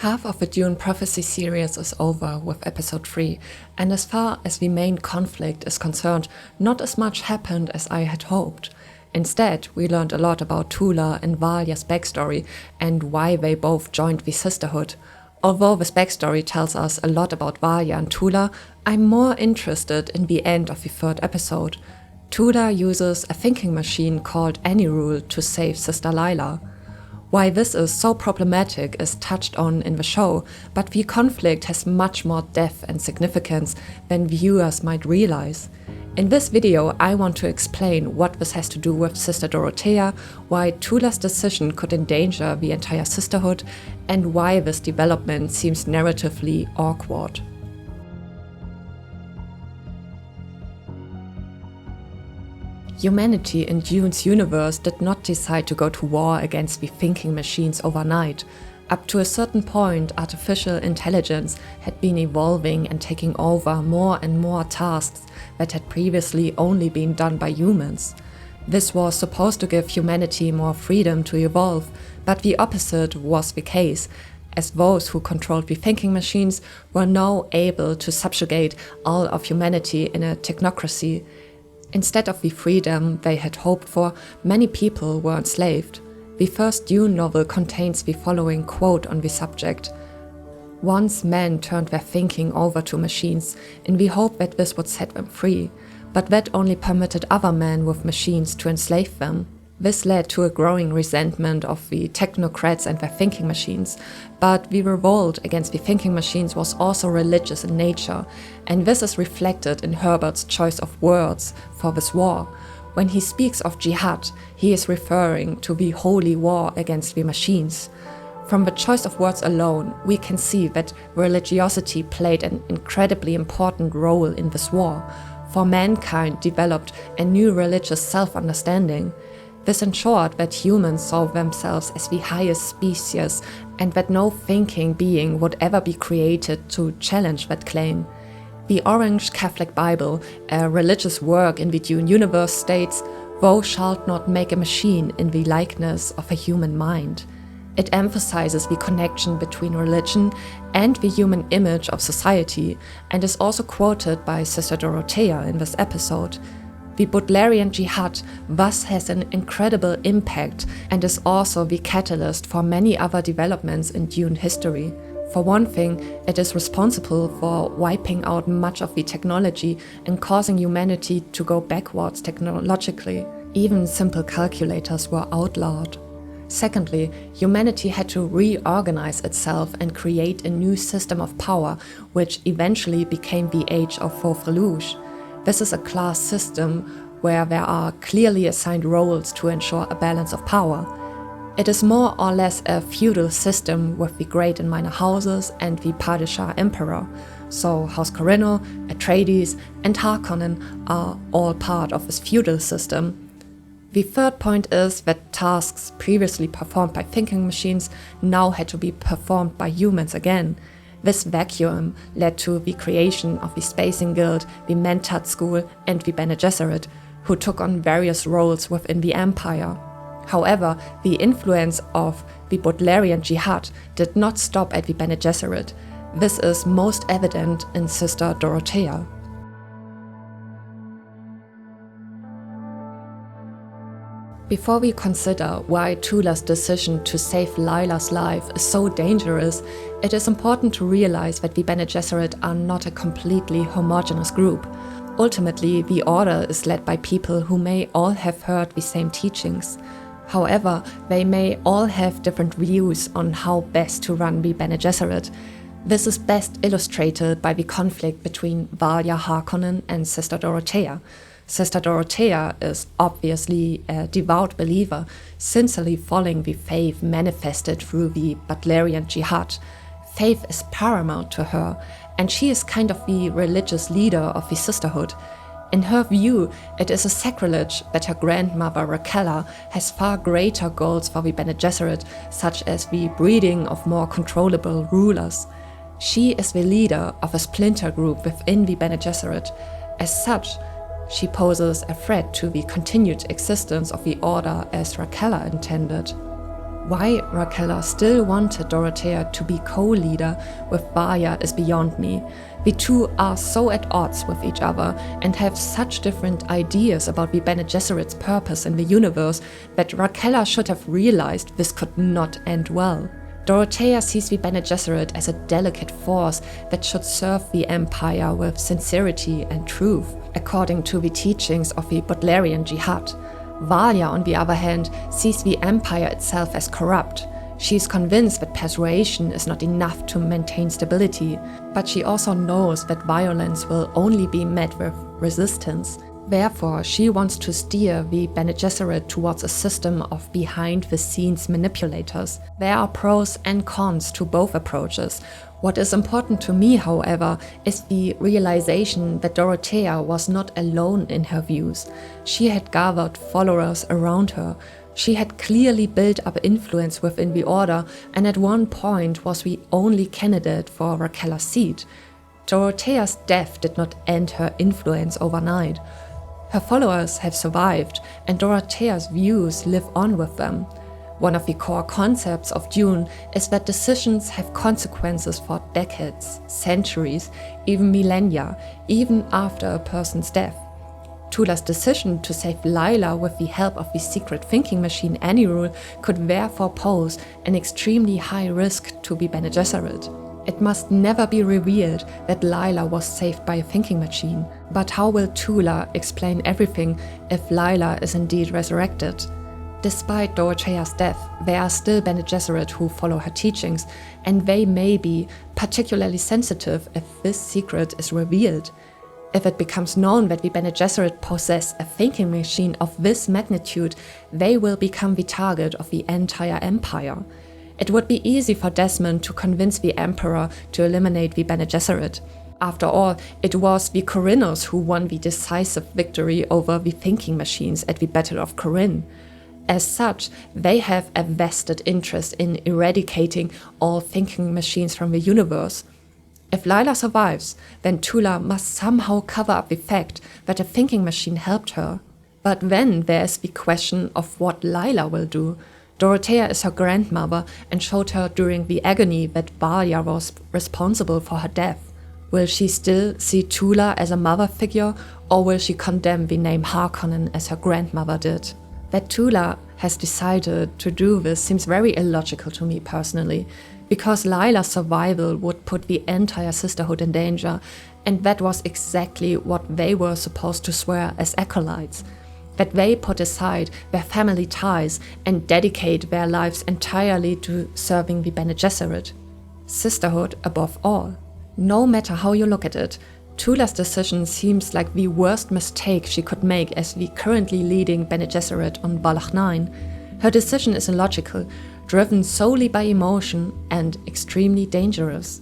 Half of the Dune prophecy series is over with episode 3, and as far as the main conflict is concerned, not as much happened as I had hoped. Instead, we learned a lot about Tula and Valya's backstory and why they both joined the Sisterhood. Although this backstory tells us a lot about Valya and Tula, I'm more interested in the end of the third episode. Tula uses a thinking machine called Anirul to save Sister Lila. Why this is so problematic is touched on in the show, but the conflict has much more depth and significance than viewers might realize. In this video, I want to explain what this has to do with Sister Dorotea, why Tula's decision could endanger the entire Sisterhood, and why this development seems narratively awkward. Humanity in Dune's universe did not decide to go to war against the thinking machines overnight. Up to a certain point, artificial intelligence had been evolving and taking over more and more tasks that had previously only been done by humans. This was supposed to give humanity more freedom to evolve, but the opposite was the case, as those who controlled the thinking machines were now able to subjugate all of humanity in a technocracy. Instead of the freedom they had hoped for, many people were enslaved. The first Dune novel contains the following quote on the subject. Once men turned their thinking over to machines in the hope that this would set them free, but that only permitted other men with machines to enslave them. This led to a growing resentment of the technocrats and their thinking machines, but the revolt against the thinking machines was also religious in nature, and this is reflected in Herbert's choice of words for this war. When he speaks of jihad, he is referring to the holy war against the machines. From the choice of words alone, we can see that religiosity played an incredibly important role in this war, for mankind developed a new religious self-understanding. This ensured that humans saw themselves as the highest species and that no thinking being would ever be created to challenge that claim. The Orange Catholic Bible, a religious work in the Dune universe, states, "Thou shalt not make a machine in the likeness of a human mind." It emphasizes the connection between religion and the human image of society, and is also quoted by Sister Dorotea in this episode. The Butlerian Jihad thus has an incredible impact and is also the catalyst for many other developments in Dune history. For one thing, it is responsible for wiping out much of the technology and causing humanity to go backwards technologically. Even simple calculators were outlawed. Secondly, humanity had to reorganize itself and create a new system of power, which eventually became the Age of Fauve Relouche. This is a class system where there are clearly assigned roles to ensure a balance of power. It is more or less a feudal system with the great and minor houses and the Padishah Emperor. So House Corrinal, Atreides and Harkonnen are all part of this feudal system. The third point is that tasks previously performed by thinking machines now had to be performed by humans again. This vacuum led to the creation of the Spacing Guild, the Mentat School and the Bene Gesserit, who took on various roles within the Empire. However, the influence of the Butlerian Jihad did not stop at the Bene Gesserit. This is most evident in Sister Dorotea. Before we consider why Tula's decision to save Lila's life is so dangerous, it is important to realize that the Bene Gesserit are not a completely homogeneous group. Ultimately, the order is led by people who may all have heard the same teachings. However, they may all have different views on how best to run the Bene Gesserit. This is best illustrated by the conflict between Valya Harkonnen and Sister Dorotea. Sister Dorotea is obviously a devout believer, sincerely following the faith manifested through the Butlerian Jihad. Faith is paramount to her, and she is kind of the religious leader of the Sisterhood. In her view, it is a sacrilege that her grandmother Rakella has far greater goals for the Bene Gesserit, such as the breeding of more controllable rulers. She is the leader of a splinter group within the Bene Gesserit. As such, she poses a threat to the continued existence of the order as Rakella intended. Why Raquel still wanted Dorotea to be co-leader with Valya is beyond me. The two are so at odds with each other and have such different ideas about the Bene Gesserit's purpose in the universe that Raquel should have realized this could not end well. Dorotea sees the Bene Gesserit as a delicate force that should serve the Empire with sincerity and truth, according to the teachings of the Butlerian Jihad. Valya, on the other hand, sees the Empire itself as corrupt. She is convinced that persuasion is not enough to maintain stability, but she also knows that violence will only be met with resistance. Therefore, she wants to steer the Bene Gesserit towards a system of behind-the-scenes manipulators. There are pros and cons to both approaches. What is important to me, however, is the realization that Dorotea was not alone in her views. She had gathered followers around her. She had clearly built up influence within the order and at one point was the only candidate for Raquel's seat. Dorotea's death did not end her influence overnight. Her followers have survived, and Dorotea's views live on with them. One of the core concepts of Dune is that decisions have consequences for decades, centuries, even millennia, even after a person's death. Tula's decision to save Lila with the help of the secret thinking machine Anirul could therefore pose an extremely high risk to the Bene Gesserit. It must never be revealed that Lila was saved by a thinking machine. But how will Tula explain everything if Lila is indeed resurrected? Despite Dorotea's death, there are still Bene Gesserit who follow her teachings, and they may be particularly sensitive if this secret is revealed. If it becomes known that the Bene Gesserit possess a thinking machine of this magnitude, they will become the target of the entire empire. It would be easy for Desmond to convince the Emperor to eliminate the Bene Gesserit. After all, it was the Corrinos who won the decisive victory over the thinking machines at the Battle of Corinne. As such, they have a vested interest in eradicating all thinking machines from the universe. If Lila survives, then Tula must somehow cover up the fact that a thinking machine helped her. But then there is the question of what Lila will do. Dorotea is her grandmother and showed her during the agony that Valya was responsible for her death. Will she still see Tula as a mother figure, or will she condemn the name Harkonnen as her grandmother did? That Tula has decided to do this seems very illogical to me personally, because Lila's survival would put the entire Sisterhood in danger, and that was exactly what they were supposed to swear as acolytes. That they put aside their family ties and dedicate their lives entirely to serving the Bene Gesserit. Sisterhood above all. No matter how you look at it, Tula's decision seems like the worst mistake she could make as the currently leading Bene Gesserit on Valach 9. Her decision is illogical, driven solely by emotion, and extremely dangerous.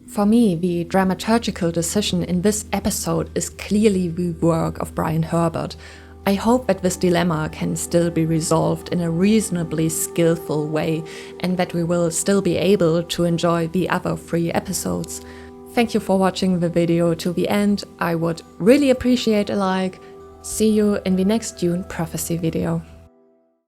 For me, the dramaturgical decision in this episode is clearly the work of Brian Herbert. I hope that this dilemma can still be resolved in a reasonably skillful way and that we will still be able to enjoy the other 3 episodes. Thank you for watching the video to the end. I would really appreciate a like. See you in the next Dune Prophecy video.